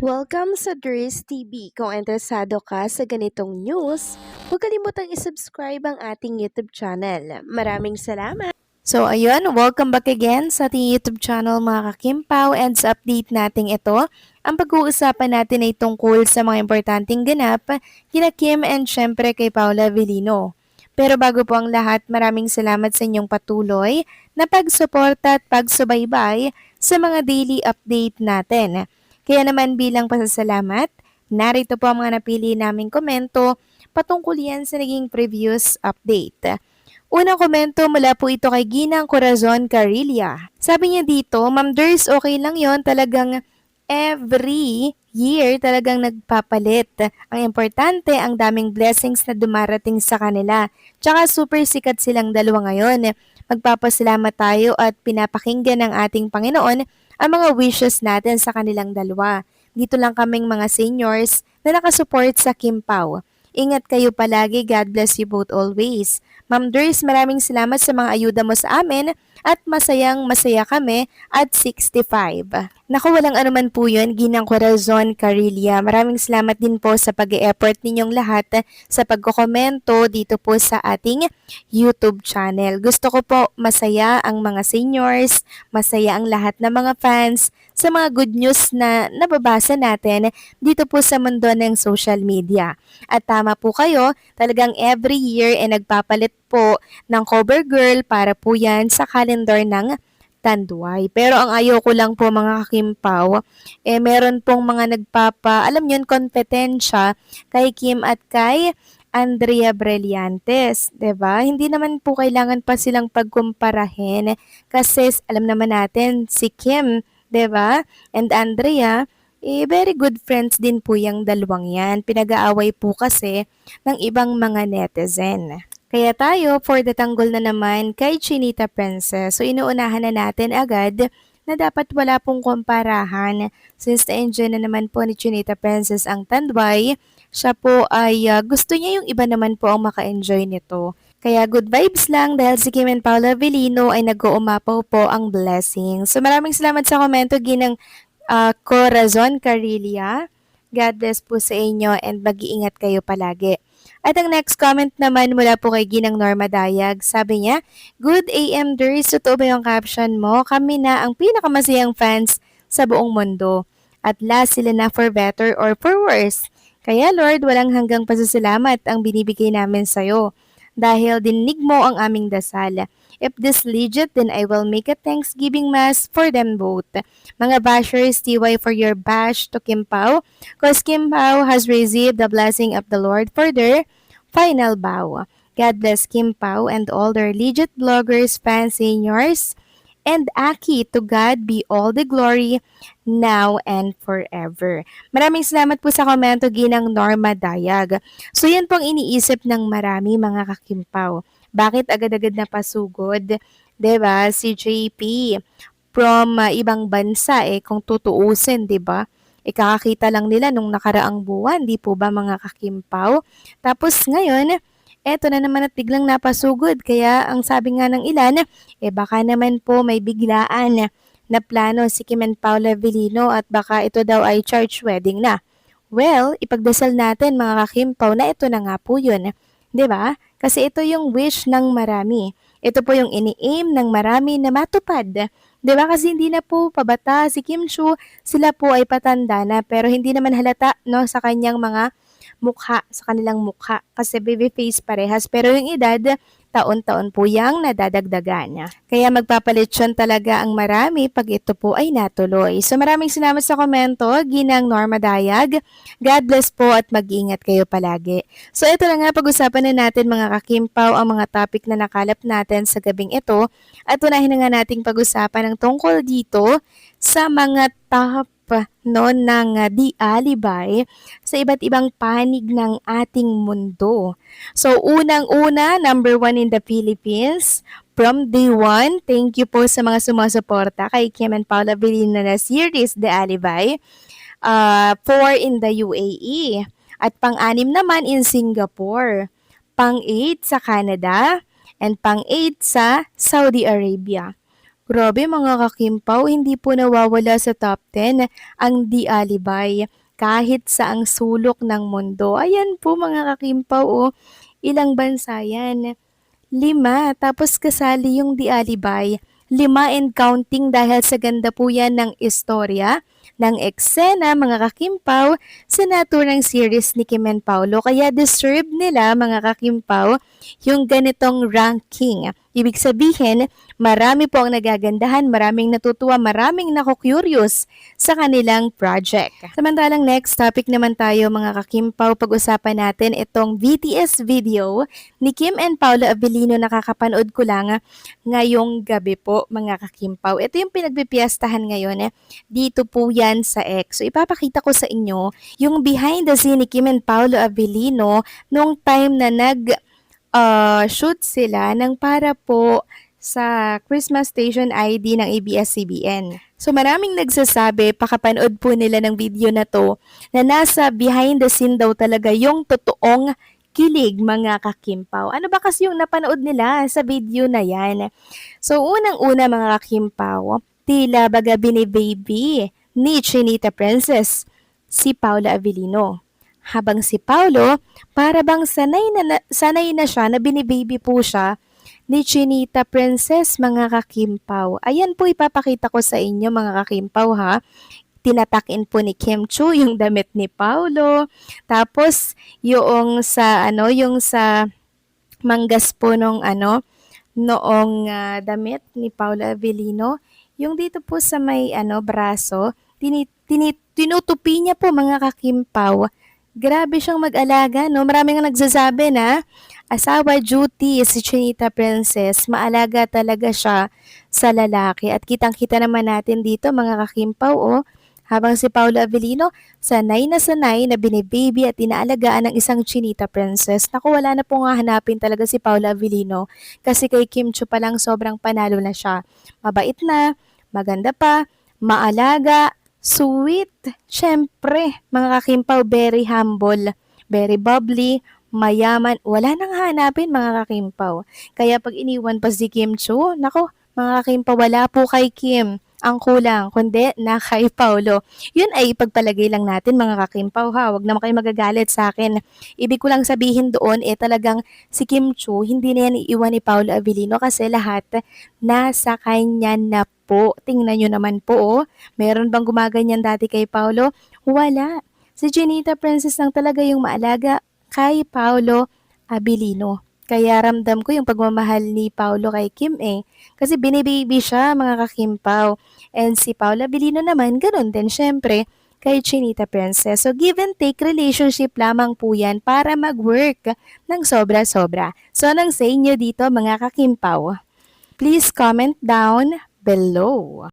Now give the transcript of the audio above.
Welcome sa Dries TV. Kung interesado ka sa ganitong news, huwag kalimutang isubscribe ang ating YouTube channel. Maraming salamat! So ayun, welcome back again sa ating YouTube channel mga kakimpaw, and sa update natin ito, ang pag-uusapan natin ay tungkol sa mga importanteng ganap kina Kim and syempre kay Paula Avellino. Pero bago po ang lahat, maraming salamat sa inyong patuloy na pagsuporta at pagsubaybay sa mga daily update natin. Kaya naman bilang pasasalamat, narito po ang mga napili naming komento patungkol yan sa naging previous update. Unang komento mula po ito kay Ginang Corazon Carilla. Sabi niya dito, Ma'am Ders, okay lang yon, talagang every year talagang nagpapalit. Ang importante, ang daming blessings na dumarating sa kanila. Tsaka super sikat silang dalawa ngayon. Magpapasalamat tayo at pinapakinggan ng ating Panginoon ang mga wishes natin sa kanilang dalawa. Dito lang kaming mga seniors na nakasupport sa Kim Pao. Ingat kayo palagi. God bless you both always. Ma'am Ders, maraming salamat sa mga ayuda mo sa amin at masayang masaya kami at 65. Naku, walang anuman po yun, Ginang Corazon Carilla. Maraming salamat din po sa pag-e-effort ninyong lahat sa pagkokomento dito po sa ating YouTube channel. Gusto ko po masaya ang mga seniors, masaya ang lahat ng mga fans sa mga good news na nababasa natin dito po sa mundo ng social media. At tama po kayo, talagang every year nagpapalit po ng cover girl para po yan sa calendar ng Tanduay. Pero ang ayoko lang po mga kakimpaw, meron pong mga alam yun, kompetensya kay Kim at kay Andrea Brillantes, 'di ba? Hindi naman po kailangan pa silang pagkumparahin kasi alam naman natin si Kim, 'di ba? And Andrea, very good friends din po yung dalawang yan. Pinag-aaway po kasi ng ibang mga netizen. Kaya tayo, for the tanggol na naman kay Chinita Princess. So inuunahan na natin agad na dapat wala pong kumparahan since na-enjoy na naman po ni Chinita Princess ang Tanduay. Siya po ay gusto niya yung iba naman po ang maka-enjoy nito. Kaya good vibes lang dahil si Kim and Paula Avellino ay nag-uumapaw po ang blessing. So maraming salamat sa komento, Ginang Corazon Carilla. God bless po sa inyo and mag-iingat kayo palagi. At ang next comment naman mula po kay Ginang Norma Dayag. Sabi niya, Good AM Ders, totoo ba yung caption mo? Kami na ang pinakamasayang fans sa buong mundo. At last sila na for better or for worse. Kaya Lord, walang hanggang pasasalamat ang binibigay namin sa'yo. Dahil dinig mo ang aming dasal. If this legit, then I will make a Thanksgiving Mass for them both. Mga bashers, TY for your bash to Kim Pao, cause Kim Pao has received the blessing of the Lord for their final bow. God bless Kim Pao and all their legit bloggers, fans, seniors, and Aki. To God be all the glory now and forever. Maraming salamat po sa komento, Ginang Norma Dayag. So yan pong iniisip ng marami mga kakimpaw. Bakit agad-agad na pasugod? 'Di ba? Si JP from ibang bansa kung tutuusin, 'di ba? Ikakakita lang nila nung nakaraang buwan, di po ba mga kakimpaw? Tapos ngayon, eto na naman at biglang napasugod. Kaya ang sabi nga ng ilan, baka naman po may biglaan na plano si Kim and Paula Avellino at baka ito daw ay church wedding na. Well, ipagdasal natin mga kakimpaw na ito na nga po yun. 'Di ba? Kasi ito yung wish ng marami. Ito po yung ini-aim ng marami na matupad. 'Di ba? Kasi hindi na po pabata si Kim Chiu, sila po ay patanda na pero hindi naman halata no sa kanyang mga mukha, sa kanilang mukha kasi baby face parehas pero yung edad taon-taon po yang nadadagdagan. Kaya magpapalitsyon talaga ang marami pag ito po ay natuloy. So maraming salamat sa komento, Ginang Norma Dayag. God bless po at mag-iingat kayo palagi. So ito na nga, pag-usapan na natin mga kakimpaw ang mga topic na nakalap natin sa gabing ito at unahin na nga nating pag-usapan ng tungkol dito sa mga top ng di alibay sa iba't ibang panig ng ating mundo. So unang-una, number 1 in the Philippines, from day 1, thank you po sa mga sumusuporta kay Kim and Paula Avellino na series The Alibay. 4 in the UAE. At pang-6 naman in Singapore. Pang-8 sa Canada. And pang-8 sa Saudi Arabia. Grabe mga kakimpaw, hindi po nawawala sa top 10 ang Di Alibay kahit sa ang sulok ng mundo. Ayan po mga kakimpaw, oh, ilang bansa yan? 5, tapos kasali yung Di Alibay. 5 and counting dahil sa ganda po yan ng istorya, ng eksena, mga kakimpaw, sa naturang series ni Kim and Paulo. Kaya deserve nila, mga kakimpaw, yung ganitong ranking. Ibig sabihin, marami po ang nagagandahan, maraming natutuwa, maraming nako-curious sa kanilang project. Samantalang next topic naman tayo mga kakimpaw, pag-usapan natin itong BTS video ni Kim and Paula Avellino na kakapanood ko lang ngayong gabi po mga kakimpaw. Ito yung pinagpipiyastahan ngayon dito po yan sa X. So ipapakita ko sa inyo yung behind the scene ni Kim and Paula Avellino nung time na shoot sila ng para po sa Christmas Station ID ng ABS-CBN. So maraming nagsasabi, pakapanood po nila ng video na to, na nasa behind the scene daw talaga yung totoong kilig mga kakimpaw. Ano ba kasi yung napanood nila sa video na yan? So unang-una mga kakimpaw, tila baga bini-baby ni Chinita Princess si Paula Avellino. Habang si Paulo, para bang sanay na siya na binibaby po siya ni Chinita Princess mga kakimpaw. Ayan po ipapakita ko sa inyo mga kakimpaw ha. Tinatakin po ni Kim Chu yung damit ni Paulo. Tapos yung sa yung sa manggas po nung noong damit ni Paula Avellino, yung dito po sa may braso, tinutupi niya po mga kakimpaw. Grabe siyang mag-alaga, no? Marami nga nagsasabi na asawa duty si Chinita Princess, maalaga talaga siya sa lalaki. At kitang-kita naman natin dito mga kakimpaw, oh, habang si Paula Avellino, sanay na binibaby at inaalagaan ng isang Chinita Princess. Naku, wala na pong hahanapin talaga si Paula Avellino kasi kay Kim Chu pa lang sobrang panalo na siya. Mabait na, maganda pa, maalaga, sweet. Siyempre, mga kakimpaw, very humble, very bubbly, mayaman. Wala nang hanapin mga kakimpaw. Kaya pag iniwan pa si Kim Chu, nako, mga kakimpaw, wala po kay Kim ang kulang, kundi na kay Paulo. Yun ay ipagpalagay lang natin mga kakimpaw ha. Huwag naman kayo magagalit sa akin. Ibig ko lang sabihin doon talagang si Kim Chu, hindi na yan iiwan ni Paulo Avellino kasi lahat nasa kanya na po. Tingnan nyo naman po, oh. Meron bang gumaganyan dati kay Paulo? Wala. Si Chinita Princess lang talaga yung maalaga kay Paulo Avellino. Kaya ramdam ko yung pagmamahal ni Paulo kay Kim Kasi binibaby siya mga kakimpaw. And si Paula Avellino naman, ganun din syempre kay Chinita Princess. So give and take relationship lamang po yan para mag-work ng sobra-sobra. So anong say nyo dito mga kakimpaw? Please comment down below.